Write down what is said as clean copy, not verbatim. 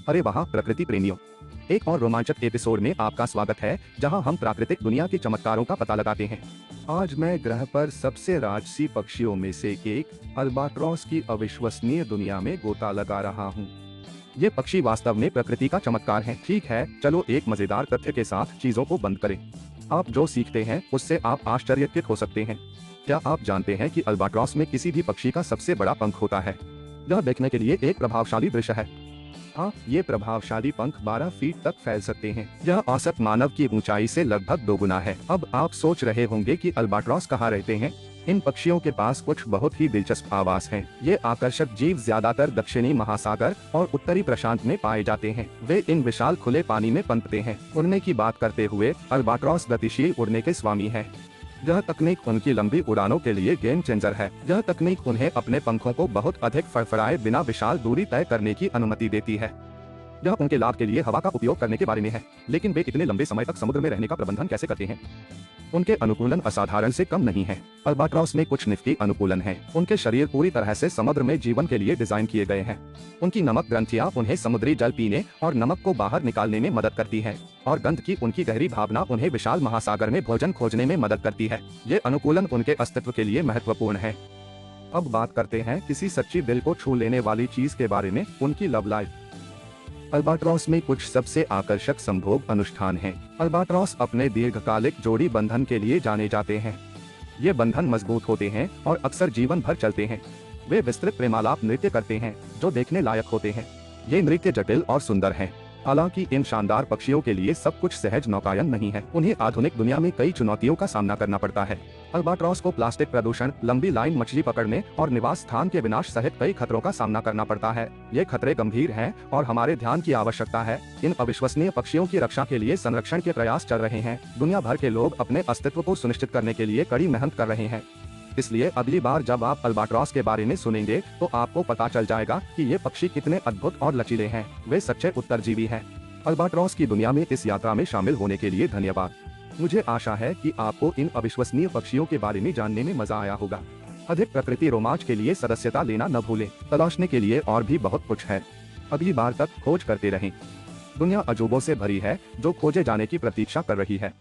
अरे वाह प्रकृति प्रेमियों, एक और रोमांचक एपिसोड में आपका स्वागत है जहां हम प्राकृतिक दुनिया के चमत्कारों का पता लगाते हैं। आज मैं ग्रह पर सबसे राजसी पक्षियों में से एक अल्बाट्रॉस की अविश्वसनीय दुनिया में गोता लगा रहा हूं। ये पक्षी वास्तव में प्रकृति का चमत्कार हैं। ठीक है, चलो एक मजेदार तथ्य के साथ चीजों को बंद करें। आप जो सीखते हैं उससे आप आश्चर्यचकित हो सकते हैं। क्या आप जानते हैं कि अल्बाट्रॉस में किसी भी पक्षी का सबसे बड़ा पंख होता है? यह देखने के लिए एक प्रभावशाली दृश्य है। हाँ, ये प्रभावशाली पंख 12 फीट तक फैल सकते हैं। यह औसत मानव की ऊंचाई से लगभग दोगुना है। अब आप सोच रहे होंगे कि अल्बाट्रॉस कहाँ रहते हैं। इन पक्षियों के पास कुछ बहुत ही दिलचस्प आवास हैं। ये आकर्षक जीव ज्यादातर दक्षिणी महासागर और उत्तरी प्रशांत में पाए जाते हैं। वे इन विशाल खुले पानी में पनपते हैं। उड़ने की बात करते हुए अल्बाट्रॉस गतिशील उड़ने के स्वामी है। यह तकनीक उनकी लंबी उड़ानों के लिए गेम चेंजर है। यह तकनीक उन्हें अपने पंखों को बहुत अधिक फड़फड़ाए बिना विशाल दूरी तय करने की अनुमति देती है। यह उनके लाभ के लिए हवा का उपयोग करने के बारे में है, लेकिन वे इतने लंबे समय तक समुद्र में रहने का प्रबंधन कैसे करते हैं? उनके अनुकूलन असाधारण से कम नहीं है। अल्बाट्रॉस में कुछ निफ्टी अनुकूलन है। उनके शरीर पूरी तरह से समुद्र में जीवन के लिए डिजाइन किए गए हैं। उनकी नमक ग्रंथियां उन्हें समुद्री जल पीने और नमक को बाहर निकालने में मदद करती है, और गंध की उनकी गहरी भावना उन्हें विशाल महासागर में भोजन खोजने में मदद करती है। ये अनुकूलन उनके अस्तित्व के लिए महत्वपूर्ण है। अब बात करते हैं किसी सच्ची दिल को छू लेने वाली चीज के बारे में, उनकी लव लाइफ। अल्बाट्रॉस में कुछ सबसे आकर्षक संभोग अनुष्ठान हैं। अल्बाट्रॉस अपने दीर्घकालिक जोड़ी बंधन के लिए जाने जाते हैं। ये बंधन मजबूत होते हैं और अक्सर जीवन भर चलते हैं। वे विस्तृत प्रेमालाप नृत्य करते हैं जो देखने लायक होते हैं। ये नृत्य जटिल और सुंदर हैं। हालांकि इन शानदार पक्षियों के लिए सब कुछ सहज नौकायन नहीं है। उन्हें आधुनिक दुनिया में कई चुनौतियों का सामना करना पड़ता है। अल्बाट्रॉस को प्लास्टिक प्रदूषण, लंबी लाइन मछली पकड़ने और निवास स्थान के विनाश सहित कई खतरों का सामना करना पड़ता है। ये खतरे गंभीर हैं और हमारे ध्यान की आवश्यकता है। इन अविश्वसनीय पक्षियों की रक्षा के लिए संरक्षण के प्रयास चल रहे हैं। दुनिया भर के लोग अपने अस्तित्व को सुनिश्चित करने के लिए कड़ी मेहनत कर रहे हैं। इसलिए अगली बार जब आप अल्बाट्रॉस के बारे में सुनेंगे तो आपको पता चल जाएगा कि ये पक्षी कितने अद्भुत और लचीले हैं। वे सच्चे उत्तरजीवी हैं। अल्बाट्रॉस की दुनिया में इस यात्रा में शामिल होने के लिए धन्यवाद। मुझे आशा है कि आपको इन अविश्वसनीय पक्षियों के बारे में जानने में मजा आया होगा। अधिक प्रकृति रोमांच के लिए सदस्यता लेना न भूलें। तलाशने के लिए और भी बहुत कुछ है। अगली बार तक खोज करते रहें। दुनिया अजूबों से भरी है जो खोजे जाने की प्रतीक्षा कर रही है।